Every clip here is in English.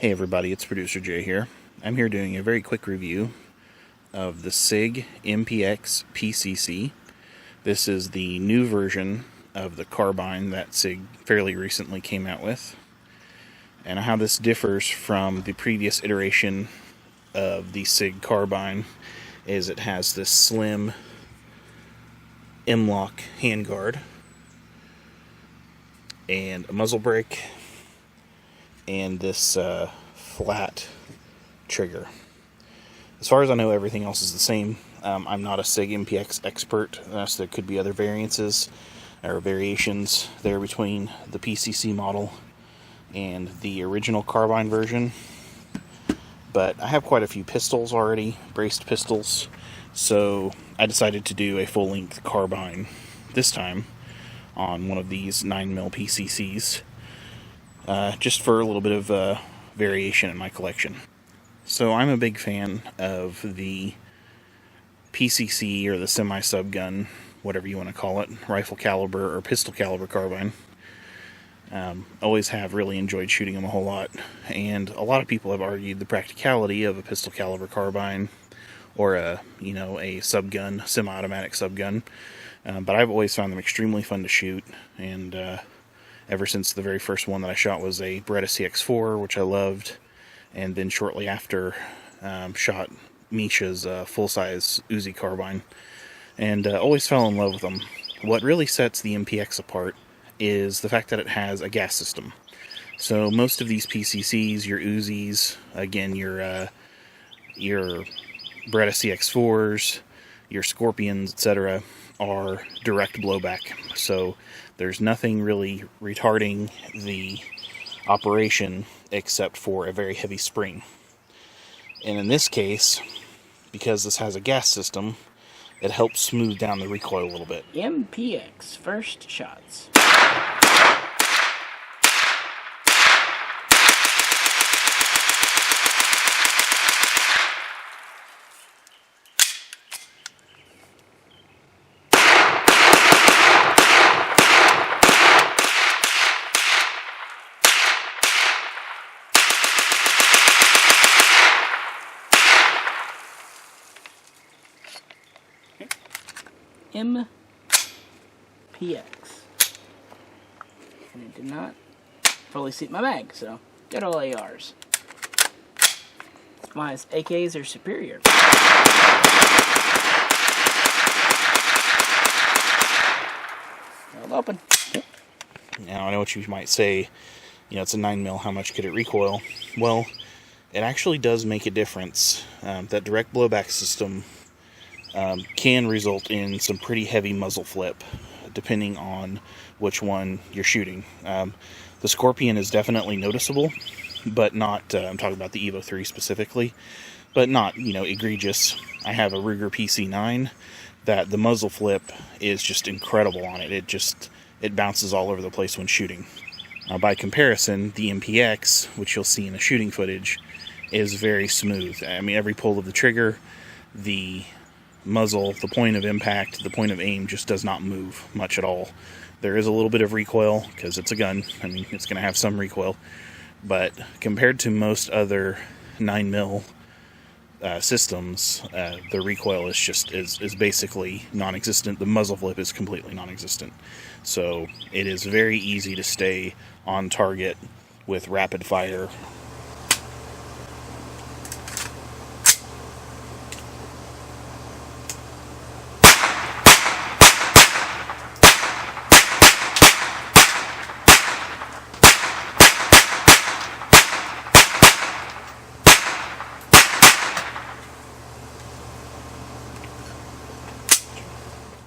Hey everybody, it's Producer Jay here. I'm here doing a very quick review of the Sig MPX PCC. This is the new version of the carbine that Sig fairly recently came out with. And how this differs from the previous iteration of the Sig carbine is it has this slim M-lock handguard and a muzzle brake and this flat trigger. As far as I know, everything else is the same. I'm not a Sig MPX expert, so there could be other variances or variations there between the PCC model and the original carbine version. But I have quite a few pistols already, braced pistols, so I decided to do a full-length carbine this time on one of these 9mm PCCs. Just for a little bit of variation in my collection. So I'm a big fan of the PCC or the semi-subgun, whatever you want to call it, rifle caliber or pistol caliber carbine. Always have really enjoyed shooting them a whole lot, and a lot of people have argued the practicality of a pistol caliber carbine or a subgun, semi-automatic subgun. But I've always found them extremely fun to shoot, and ever since the very first one that I shot was a Beretta CX4, which I loved, and then shortly after shot Misha's full-size Uzi carbine, and always fell in love with them. What really sets the MPX apart is the fact that it has a gas system. So most of these PCCs, your Uzis, again your Beretta CX4s, your Scorpions, etc., are direct blowback. So there's nothing really retarding the operation except for a very heavy spring. And in this case, because this has a gas system, it helps smooth down the recoil a little bit. MPX first shots. MPX. And it did not fully seat my bag, so good old ARs. My AKs are superior. Held open. Now I know what you might say, it's a 9mm, how much could it recoil? Well, it actually does make a difference. That direct blowback system can result in some pretty heavy muzzle flip, depending on which one you're shooting. The Scorpion is definitely noticeable, but not, I'm talking about the Evo 3 specifically, but not, egregious. I have a Ruger PC9 that the muzzle flip is just incredible on it. It bounces all over the place when shooting. By comparison, the MPX, which you'll see in the shooting footage, is very smooth. I mean, every pull of the trigger, the muzzle, the point of impact, the point of aim just does not move much at all. There is a little bit of recoil because it's a gun. I mean, it's going to have some recoil, but compared to most other 9mm systems, the recoil is basically non-existent. The muzzle flip is completely non-existent. So it is very easy to stay on target with rapid fire.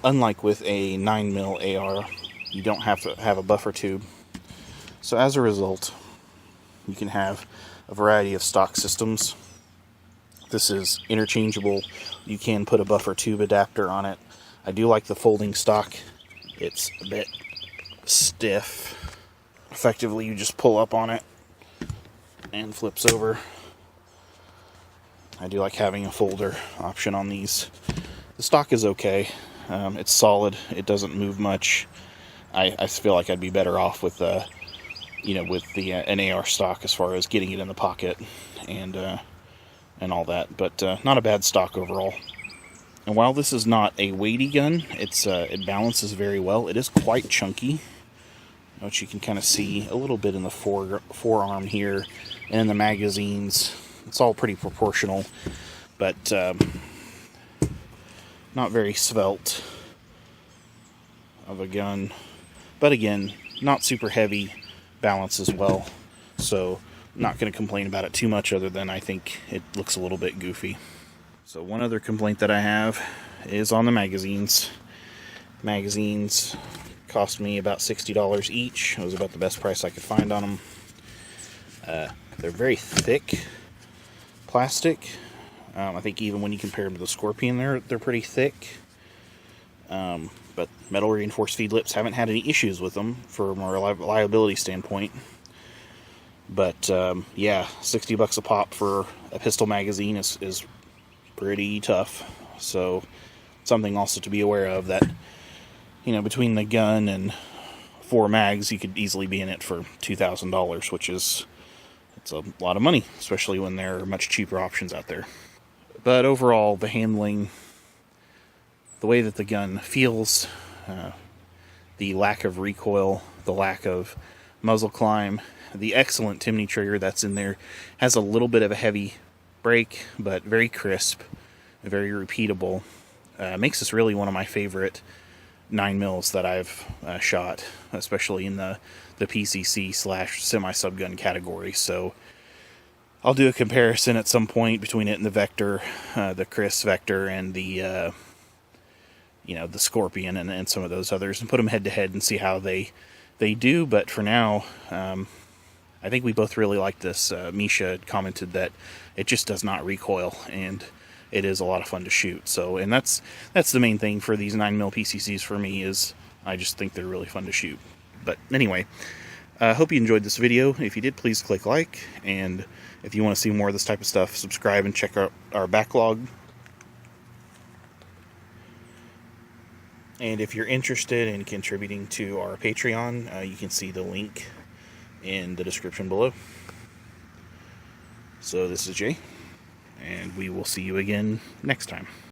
Unlike with a 9mm AR, you don't have to have a buffer tube. So as a result, you can have a variety of stock systems. This is interchangeable. You can put a buffer tube adapter on it. I do like the folding stock. It's a bit stiff. Effectively, you just pull up on it and flips over. I do like having a folder option on these. The stock is okay. It's solid. It doesn't move much. I feel like I'd be better off with you know, with the an AR stock as far as getting it in the pocket and all that. But not a bad stock overall. And while this is not a weighty gun, it balances very well. It is quite chunky, which you can kind of see a little bit in the forearm here, and in the magazines. It's all pretty proportional, but not very svelte of a gun. But again, not super heavy, balances well. So I'm not going to complain about it too much, other than I think it looks a little bit goofy. So one other complaint that I have is on the magazines. Magazines cost me about $60 each. It was about the best price I could find on them. They're very thick plastic. I think even when you compare them to the Scorpion, they're pretty thick. But metal reinforced feed lips, haven't had any issues with them from a reliability standpoint. But yeah, $60 a pop for a pistol magazine is pretty tough. So something also to be aware of, that, you know, between the gun and 4 mags, you could easily be in it for $2,000, which is, it's a lot of money, especially when there are much cheaper options out there. But overall, the handling, the way that the gun feels, the lack of recoil, the lack of muzzle climb, the excellent Timney trigger that's in there, has a little bit of a heavy break, but very crisp, very repeatable. Makes this really one of my favorite 9mm that I've shot, especially in the PCC / semi-subgun category. So I'll do a comparison at some point between it and the Vector, the Chris Vector, and the you know, the Scorpion and some of those others, and put them head to head and see how they do. But for now, I think we both really like this. Misha had commented that it just does not recoil, and it is a lot of fun to shoot. So, and that's the main thing for these 9mm PCCs for me, is I just think they're really fun to shoot. But anyway, I hope you enjoyed this video. If you did, please click like, and if you want to see more of this type of stuff, subscribe and check out our backlog. And if you're interested in contributing to our Patreon, you can see the link in the description below. So this is Jay, and we will see you again next time.